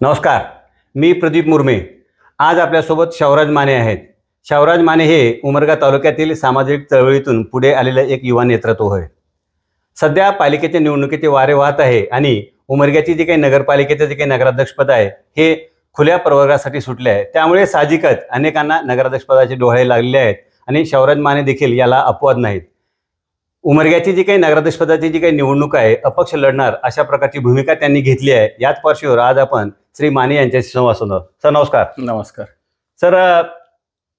नमस्कार, मी प्रदीप मुर्मे। आज आपल्यासोबत शावराज माने आहेत। शावराज माने हे उमरगा तालुक्यातील सामाजिक चळवळीतून पुढे आलेले एक युवा नेतृत्व होय। सध्या पालिकेच्या निवडणुकीचे वारे वाहत आहे आणि उमरग्याची जी काही नगरपालिकेचे जे काही नगराध्यक्षपद आहे हे खुल्या प्रवर्गासाठी सुटले आहे। त्यामुळे साहजिकच अनेकांना नगराध्यक्षपदाचे डोळे लागलेले आहेत आणि शावराज माने देखील याला अपवाद नाहीत। उमरग्याची जी काही नगराध्यक्षपदाची जी काही निवडणूक आहे अपक्ष लढणार अशा प्रकारची भूमिका त्यांनी घेतली आहे। याच पार्श्वभूमीवर आज आपण श्री माने यांच्याशी संवाद साधणार। सर नमस्कार। नमस्कार सर,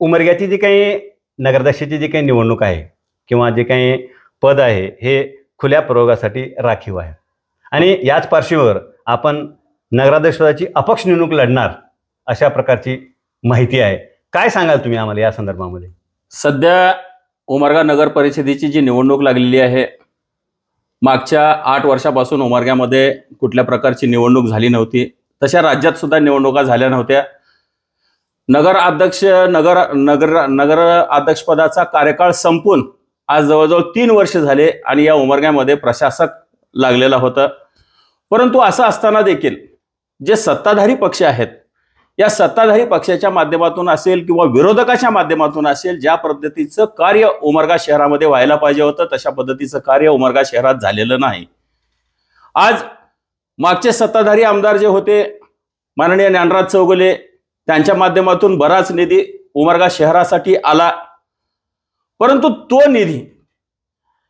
उमरग्याची जी काही नगराध्यक्षाची जी काही निवडणूक आहे किंवा जे काही पद आहे हे खुल्या प्रवर्गासाठी राखीव आहे आणि याच पार्श्वभूमीवर आपण नगराध्यक्षपदाची अपक्ष निवडणूक लढणार अशा प्रकारची माहिती आहे। काय सांगाल तुम्ही आम्हाला या संदर्भामध्ये? सध्या उमरगा नगर परिषदेची जी निवडणूक लागलेली आहे, मागच्या 8 वर्षापासून उमरग्यामध्ये कुठल्या प्रकारची निवडणूक झाली नव्हती। तशा राज्यात सुद्धा निवडणुका झाल्या नव्हत्या। नगर अध्यक्षपदाचा कार्यकाळ संपून आज जवळजवळ 3 वर्ष झाले आणि या उमरग्यामध्ये प्रशासक लागलेला होता। परंतु असं असताना देखील जे सत्ताधारी पक्ष आहेत, या सत्ताधारी पक्षाच्या माध्यमातून असेल किंवा विरोधकाच्या माध्यमातून असेल, ज्या पद्धतीचं कार्य उमरगा शहरामध्ये व्हायला पाहिजे होतं तशा पद्धतीचं कार्य उमरगा शहरात झालेलं नाही। आज मागचे सत्ताधारी आमदार जे होते माननीय ज्ञानराज चौगुले, त्यांच्या माध्यमातून बराच निधी उमरगा शहरासाठी आला, परंतु तो निधी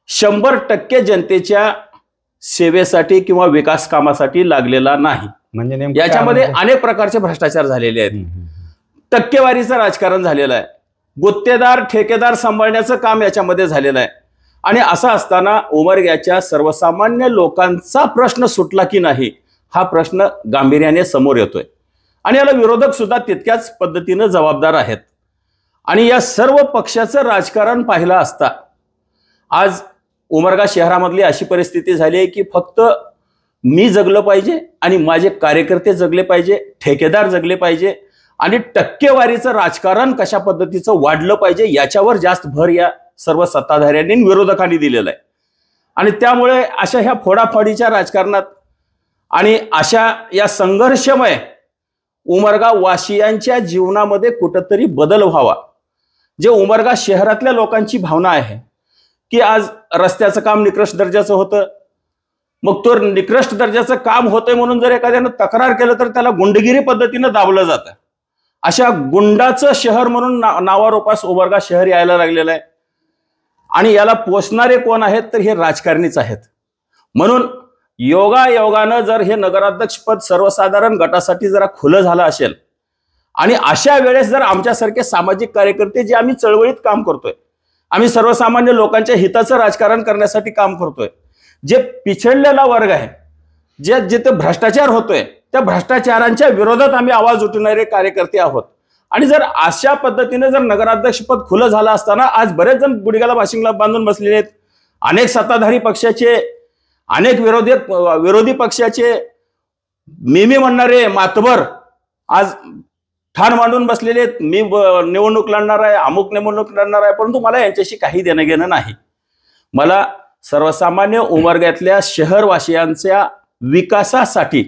100% जनतेच्या सेवेसाठी किंवा विकास कामासाठी लागलेला नाही। म्हणजे याच्यामध्ये अनेक प्रकारचे भ्रष्टाचार झालेले आहेत, टक्केवारीचं राजकारण झालेलं आहे, गुत्तेदार ठेकेदार सांभाळण्याचं काम याच्यामध्ये झालेलं आहे। आणि असं असताना उमरग्याच्या सर्वसामान्य लोकांचा प्रश्न सुटला की नाही हा प्रश्न गांभीर्याने समोर येतोय आणि याला विरोधक सुद्धा तितक्याच पद्धतीने जबाबदार आहेत। आणि या सर्व पक्षाचं राजकारण पाहिलं असता आज उमरगा शहरामधली अशी परिस्थिती झाली आहे की फक्त मी जगलं पाहिजे आणि माझे कार्यकर्ते जगले पाहिजे, ठेकेदार जगले पाहिजे आणि टक्केवारीचं राजकारण कशा पद्धतीचं वाढलं पाहिजे याच्यावर जास्त भर या सर्व सत्ताधाऱ्यांनी विरोधकांनी दिलेला आहे। आणि त्यामुळे अशा ह्या फोडाफोडीच्या राजकारणात आणि अशा या संघर्षमय उमरगा वासियांच्या जीवनामध्ये कुठंतरी बदल व्हावा। जे उमरगा शहरातल्या लोकांची भावना आहे की आज रस्त्याचं काम निकृष्ट दर्जाचं होतं, मग तो निकृष्ट दर्जाचं काम होतंय म्हणून जर एखाद्यानं तक्रार केलं तर त्याला गुंडगिरी पद्धतीनं दाबलं जातं। अशा गुंडाचं शहर म्हणून नावारूपास उमरगा शहर यायला लागलेलं आहे आणि याला पोचणारे कोण आहेत तर हे राजकारणीच आहेत। म्हणून योगायोगानं जर हे नगराध्यक्षपद सर्वसाधारण गटासाठी जरा खुलं झालं असेल आणि अशा वेळेस जर आमच्यासारखे सामाजिक कार्यकर्ते जे आम्ही चळवळीत काम करतोय, आम्ही सर्वसामान्य लोकांच्या हिताचं राजकारण करण्यासाठी काम करतोय, जे पिछडलेला वर्ग आहे, जिथे भ्रष्टाचार होतोय त्या भ्रष्टाचारांच्या विरोधात आम्ही आवाज उठवणारे कार्यकर्ते आहोत। आणि जर अशा पद्धतीने जर नगराध्यक्षपद खुलं झालं असताना आज बरेच जण गुडघ्याला बाशिंगला बांधून बसलेले आहेत। अनेक सत्ताधारी पक्षाचे, अनेक विरोधी पक्षाचे मी म्हणणारे मातबर आज ठाण मांडून बसलेले आहेत, मी निवडणूक लढणार आहे, अमुक निवडणूक लढणार आहे, परंतु मला यांच्याशी काही देणं घेणं नाही। मला सर्वसामान्य उमरग्यातल्या शहरवासियांच्या विकासासाठी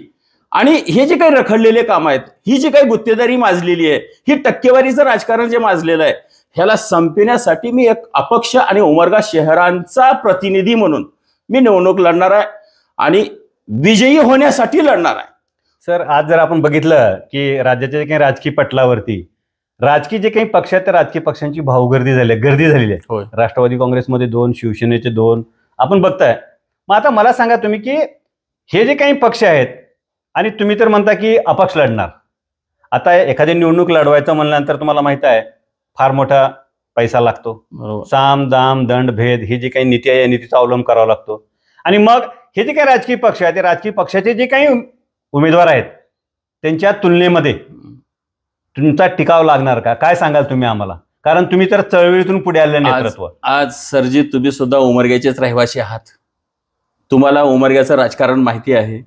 आणि हे जे काही रखडलेले काम आहेत, ही जी काही गुत्तेदारी माजलेली आहे, ही टक्केवारीचं राजकारण जे माजलेलं आहे, ह्याला संपविण्यासाठी मी एक अपक्ष आणि उमरगा शहरांचा प्रतिनिधी म्हणून मी निवडणूक लढणार आहे आणि विजयी होण्यासाठी लढणार आहे। सर, आज जर आपण बघितलं की राज्याच्या जे काही राजकीय पटलावरती राजकीय जे काही पक्ष आहेत त्या राजकीय पक्षांची गर्दी झालेली आहे। राष्ट्रवादी काँग्रेसमध्ये 2, शिवसेनेचे 2 आपण बघताय। मग आता मला सांगा तुम्ही की हे जे काही पक्ष आहेत आणि तुम्ही तर म्हणता की अपक्ष लढणार, आता एखादी निवडणूक लढवायचं म्हणल्यानंतर तुम्हाला माहित आहे फार मोठा पैसा लागतो, साम दाम दंड भेद ही जी काही नीती आहे या नीतीचा अवलंब करावा लागतो। आणि मग हे जे काही राजकीय पक्ष आहेत ते राजकीय पक्षाचे जे काही उमेदवार आहेत त्यांच्या तुलनेमध्ये तुमचा टिकाव लागणार का? काय सांगाल तुम्ही आम्हाला? कारण तुम्ही तर चळवळीतून पुढे आलेले नेतृत्व। आज सरजी तुम्ही सुद्धा उमरग्याचेच रहिवासी आहात, तुम्हाला उमरग्याचं राजकारण माहिती आहे।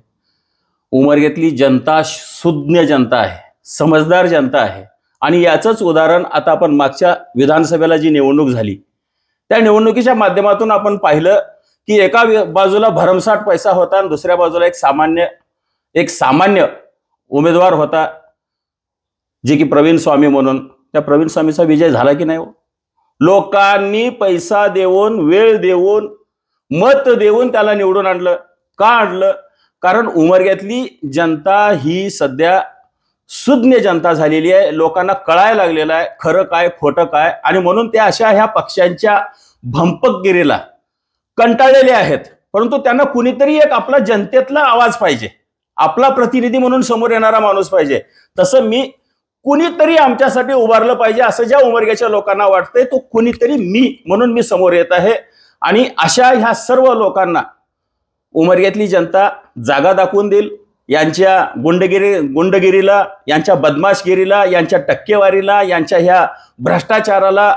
उमरग्यातली जनता सुज्ञ जनता आहे, समजदार जनता आहे आणि याचंच उदाहरण आता आपण मागच्या विधानसभेला जी निवडणूक झाली त्या निवडणुकीच्या माध्यमातून आपण पाहिलं की एका बाजूला भरमसाठ पैसा होता आणि दुसऱ्या बाजूला एक सामान्य उमेदवार होता जे की प्रवीण स्वामी म्हणून, त्या प्रवीण स्वामीचा विजय झाला की नाही हो? लोकांनी पैसा देऊन, वेळ देऊन, मत देऊन त्याला निवडून आणलं. का आणलं? कारण उमरग्यातली जनता ही सध्या सुज्ञ जनता झालेली आहे. लोकांना कळायला लागलेलं आहे खरं काय खोटं काय, आणि म्हणून ते अशा ह्या पक्षांच्या भंपकगिरीला कंटाळलेले आहेत. परंतु त्यांना कुणीतरी एक आपला जनतेतला आवाज पाहिजे, आपला प्रतिनिधी म्हणून समोर येणारा माणूस पाहिजे. तसं मी कुणीतरी आमच्यासाठी उभारलं पाहिजे असं ज्या उमरग्याच्या लोकांना वाटतंय, तो कुणीतरी मी म्हणून मी समोर येत आहे. आणि अशा ह्या सर्व लोकांना उमरग्यातली जनता जागा दाखवून देईल. यांच्या गुंडगिरीला, यांच्या बदमाशगिरीला, यांच्या टक्केवारीला, यांच्या ह्या भ्रष्टाचाराला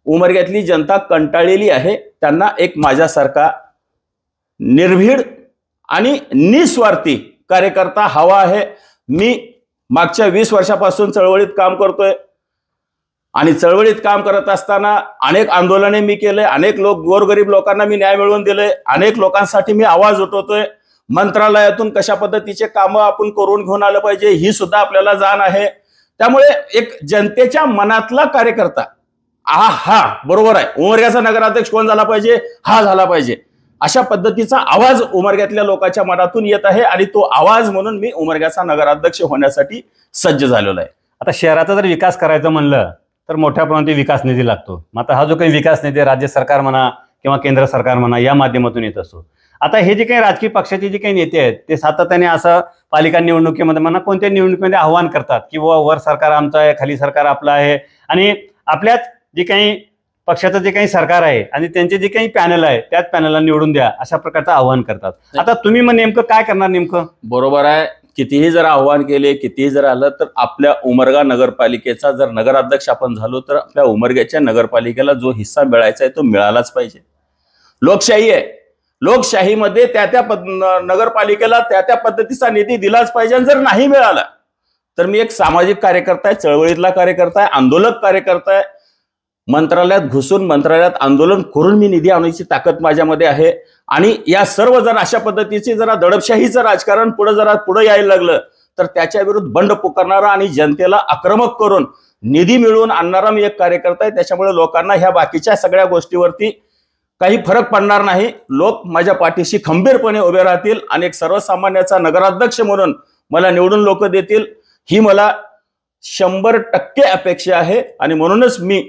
उमरग्यातली जनता कंटाळलेली आहे. त्यांना एक माझ्यासारखा निर्भीड आणि निस्वार्थी कार्यकर्ता हवा आहे. मी मागच्या 20 वर्षापासून चळवळीत काम करतोय, आणि चळवळीत काम करत असताना अनेक आंदोलने मी केले, अनेक गोरगरीब लोकांना मी न्याय मिळवून दिले, अनेक लोकांसाठी मी आवाज उठवतोय. मंत्रालयातून कशा पद्धतीचे कामं आपण करून घेऊन आलं पाहिजे ही सुद्धा आपल्याला जाण आहे. त्यामुळे एक जनतेच्या मनातला कार्यकर्ता, हा बरोबर आहे, उमरग्याचा नगराध्यक्ष कोण झाला पाहिजे, हा झाला पाहिजे, अशा पद्धतीचा आवाज उमरग्यातल्या लोकांच्या मनातून येत आहे. आणि तो आवाज म्हणून मी उमरग्याचा नगराध्यक्ष होण्यासाठी सज्ज झालेलो आहे. आता शहराचा जर विकास करायचा म्हणलं तर मोठ्या प्रमाणात विकास निधी लागतो. मग आता हा जो काही विकास निधी राज्य सरकार म्हणा किंवा केंद्र सरकार म्हणा या माध्यमातून येत असतो. आता हे जे काही राजकीय पक्षाचे जे काही नेते आहेत ते सातत्याने असं पालिका निवडणुकीमध्ये म्हणा कोणत्या निवडणुकीमध्ये आव्हान करतात की वर सरकार आमचं आहे, खाली सरकार आपलं आहे, आणि आपल्याच जे काही पक्षाचं जे काही सरकार आहे आणि त्यांचे जे काही पॅनल आहे त्याच पॅनलला निवडून द्या अशा प्रकारचं आव्हान करतात. आता तुम्ही मग नेमकं काय करणार? नेमकं बरोबर आहे. कितीही जर आव्हान केले, कितीही जर आलं, तर आपल्या उमरगा नगरपालिकेचा जर नगराध्यक्ष आपण झालो तर आपल्या उमरग्याच्या नगरपालिकेला जो हिस्सा मिळायचा आहे तो मिळालाच पाहिजे. लोकशाही आहे. लोकशाहीमध्ये त्या नगरपालिकेला त्या पद्धतीचा निधी दिलाच पाहिजे. आणि जर नाही मिळाला तर मी एक सामाजिक कार्यकर्ता आहे, चळवळीतला कार्यकर्ता आहे, आंदोलक कार्यकर्ता आहे. मंत्रालयात घुसून मंत्रालयात आंदोलन करून मी निधी आणण्याची ताकद माझ्यामध्ये आहे. आणि या सर्व जर अशा पद्धतीचे जरा दडपशाहीचं राजकारण पुढे यायला लागलं तर त्याच्या विरुद्ध बंड पुकारणारा आणि जनतेला आक्रमक करून निधी मिळवून आणणारा मी एक कार्यकर्ता आहे. त्याच्यामुळे लोकांना ह्या बाकीच्या सगळ्या गोष्टीवरती काही फरक पडणार नाही. लोक माझ्या पाठीशी खंबीरपणे उभे राहतील आणि एक सर्वसामान्याचा नगराध्यक्ष म्हणून मला निवडून लोक देतील ही मला 100% अपेक्षा आहे. आणि म्हणूनच मी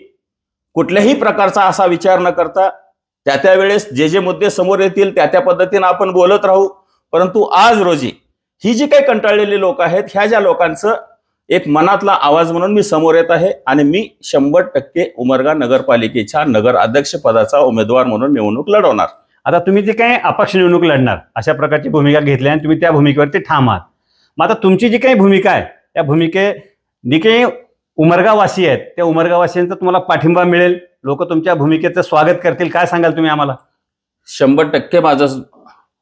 कुठल्याही प्रकारचा असा विचार न करता त्या वेळेस जे मुद्दे समोर येतील त्या पद्धतीने आपण बोलत राहू. परंतु आज रोजी ही जी काही कंटाळलेली लोक आहेत ह्या ज्या लोकांचं एक मनातला आवाज म्हणून मी समोर येत आहे. आणि मी 100% उमरगा नगरपालिकेच्या नगराध्यक्ष पदाचा उमेदवार म्हणून निवडणूक लढवणार. आता तुम्ही जे काही अपक्ष निवडणूक लढणार अशा प्रकारची भूमिका घेतली आणि तुम्ही त्या भूमिकेवरती ठाम आहात. मग आता तुमची जी काही भूमिका आहे त्या जी काही उमरगावासी आहेत त्या उमरगावासियांचा तुम्हाला पाठिंबा मिळेल, लोक तुमच्या भूमिकेचं स्वागत करतील, काय सांगाल तुम्ही आम्हाला? 100% माझा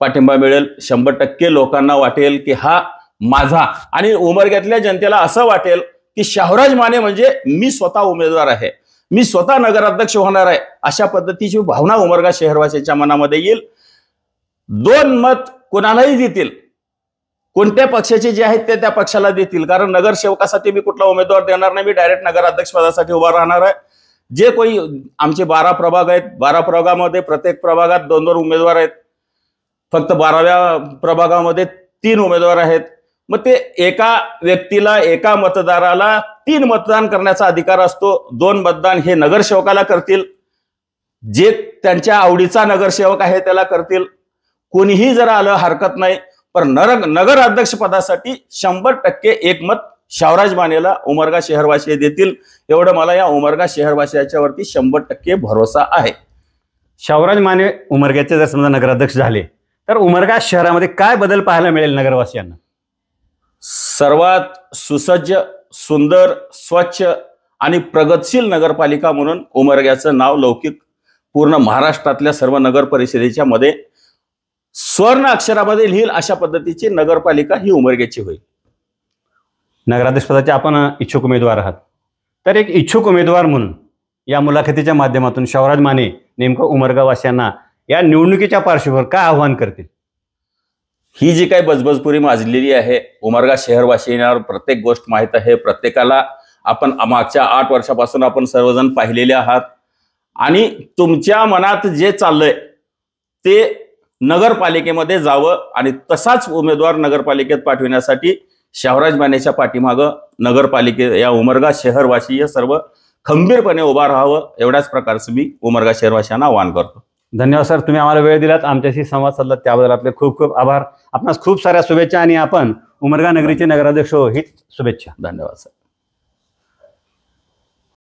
पाठिंबा मिळेल. 100% लोकांना वाटेल की हा माझा, आणि उमरग्यातल्या जनतेला असं वाटेल की शाहराज माने म्हणजे मी स्वतः उमेदवार आहे, मी स्वतः नगराध्यक्ष होणार आहे, अशा पद्धतीची भावना उमरगा शहरवासियांच्या मनामध्ये येईल. 2 मत कोणालाही देतील, कोणत्या पक्षाचे जे आहेत ते त्या पक्षाला देतील. कारण नगरसेवकासाठी मी कुठला उमेदवार देणार नाही, मी डायरेक्ट नगराध्यक्ष पदासाठी उभा राहणार आहे. जे कोणी आमचे 12 प्रभाग आहेत, 12 प्रभागामध्ये प्रत्येक प्रभागात 2-2 उमेदवार आहेत. फक्त 12व्या प्रभागामध्ये 3 उमेदवार आहेत. मग ते एका व्यक्तीला, एका मतदाराला 3 मतदान करण्याचा अधिकार असतो. 2 मतदान हे नगरसेवकाला करतील, जे त्यांच्या आवडीचा नगरसेवक आहे त्याला करतील. कोणीही जर आलं हरकत नाही. पण नगराध्यक्ष पदासाठी 100% एक मत शाहराज मानेला उमरगा शहरवासी देतील, एवढं मला या उमरगा शहरवासियाच्या वरती 100% भरोसा आहे. शाहराज माने उमरग्याचे जर समजा नगराध्यक्ष झाले तर उमरगा शहरामध्ये काय बदल पाहायला मिळेल नगरवासियांना? सर्वात सुसज्ज, सुंदर, स्वच्छ आणि प्रगतशील नगरपालिका म्हणून उमरग्याचं नाव लौकिक पूर्ण महाराष्ट्रातल्या सर्व नगर परिषदेच्या मध्ये स्वर्ण अक्षरामध्ये लिहिल अशा पद्धतीची नगरपालिका ही उमरग्याची होईल. नगराध्यक्ष पदाचे आपण इच्छुक उमेदवार आहात, तर एक इच्छुक उमेदवार म्हणून या मुलाखतीच्या माध्यमातून शाहराज माने नेमकं उमरगावासियांना या निवडणुकीच्या पार्श्वभूमीवर काय आव्हान करतील? ही जी काही बजबजपुरी माजलेली आहे, उमरगा शहरवासियांना प्रत्येक गोष्ट माहीत आहे. प्रत्येकाला आपण मागच्या 8 वर्षापासून आपण सर्वजण पाहिलेले आहात. आणि तुमच्या मनात जे चाललंय ते नगरपालिकेमध्ये जावं आणि तसाच उमेदवार नगरपालिकेत पाठविण्यासाठी शाहूराज मानेच्या पाठीमागं नगरपालिके या उमरगा शहरवासी हे सर्व खंबीरपणे उभा राहावं, एवढ्याच प्रकारचं मी उमरगा शहरवासियांना आवाहन करतो. धन्यवाद सर, तुम्ही आम्हाला वेळ दिलात, आमच्याशी संवाद साधलात, त्याबद्दल आपले खूप खूप आभार. आपणास खूप साऱ्या शुभेच्छा आणि आपण उमरगा नगरीचे नगराध्यक्ष हो हीच शुभेच्छा. धन्यवाद सर.